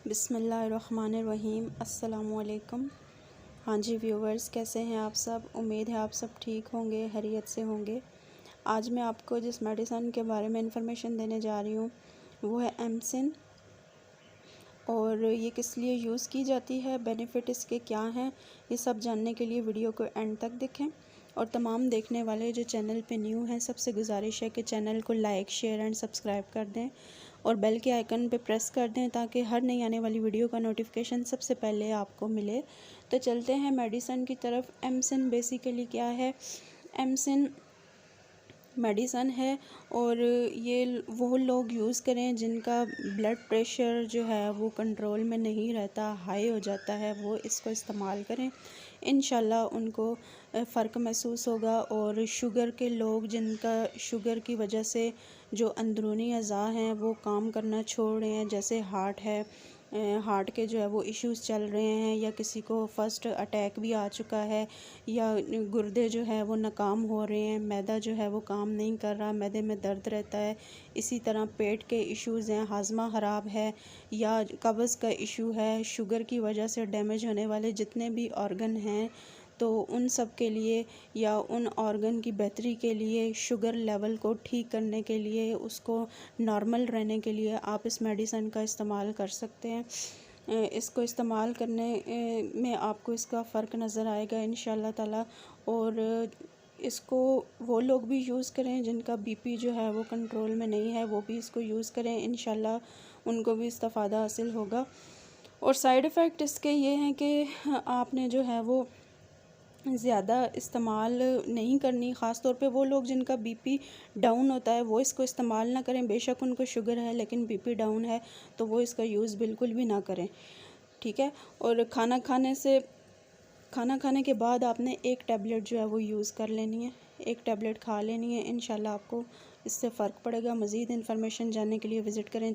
बिस्मिल्लाहिर्रहमानिर्रहीम। अस्सलामुअलैकुम। हाँ जी व्यूवर्स, कैसे हैं आप सब? उम्मीद है आप सब ठीक होंगे, खैरियत से होंगे। आज मैं आपको जिस मेडिसन के बारे में इंफॉर्मेशन देने जा रही हूँ वो है एमसिन। और ये किस लिए यूज़ की जाती है, बेनिफिट इसके क्या हैं, ये सब जानने के लिए वीडियो को एंड तक देखें। और तमाम देखने वाले जो चैनल पे न्यू हैं, सबसे गुजारिश है कि चैनल को लाइक, शेयर एंड सब्सक्राइब कर दें और बेल के आइकन पे प्रेस कर दें ताकि हर नई आने वाली वीडियो का नोटिफिकेशन सबसे पहले आपको मिले। तो चलते हैं मेडिसन की तरफ। एमसिन बेसिकली क्या है? एमसिन मेडिसन है और ये वो लोग यूज़ करें जिनका ब्लड प्रेशर जो है वो कंट्रोल में नहीं रहता, हाई हो जाता है, वो इसको इस्तेमाल करें। इंशाल्लाह उनको फ़र्क महसूस होगा। और शुगर के लोग जिनका शुगर की वजह से जो अंदरूनी अज़ा हैं वो काम करना छोड़ रहे हैं, जैसे हार्ट है, हार्ट के जो है वो इश्यूज़ चल रहे हैं, या किसी को फर्स्ट अटैक भी आ चुका है, या गुर्दे जो है वो नाकाम हो रहे हैं, मैदा जो है वो काम नहीं कर रहा, मैदे में दर्द रहता है, इसी तरह पेट के इश्यूज़ हैं, हाजमा ख़राब है, या कब्ज़ का इशू है, शुगर की वजह से डैमेज होने वाले जितने भी ऑर्गन हैं, तो उन सब के लिए या उन ऑर्गन की बेहतरी के लिए, शुगर लेवल को ठीक करने के लिए, उसको नॉर्मल रहने के लिए आप इस मेडिसन का इस्तेमाल कर सकते हैं। इसको इस्तेमाल करने में आपको इसका फ़र्क नज़र आएगा इंशाल्लाह ताला। और इसको वो लोग भी यूज़ करें जिनका बीपी जो है वो कंट्रोल में नहीं है, वो भी इसको यूज़ करें, इंशाल्लाह उनको भी इस्तेफ़ादा हासिल होगा। और साइड इफ़ेक्ट इसके ये हैं कि आपने जो है वो ज़्यादा इस्तेमाल नहीं करनी। ख़ास तौर पे वो लोग जिनका बीपी डाउन होता है वो इसको इस्तेमाल ना करें। बेशक उनको शुगर है लेकिन बीपी डाउन है तो वो इसका यूज़ बिल्कुल भी ना करें, ठीक है। और खाना खाने के बाद आपने एक टैबलेट जो है वो यूज़ कर लेनी है, एक टैबलेट खा लेनी है। इंशाल्लाह आपको इससे फ़र्क पड़ेगा। मज़ीद इन्फॉर्मेशन जानने के लिए विज़िट करें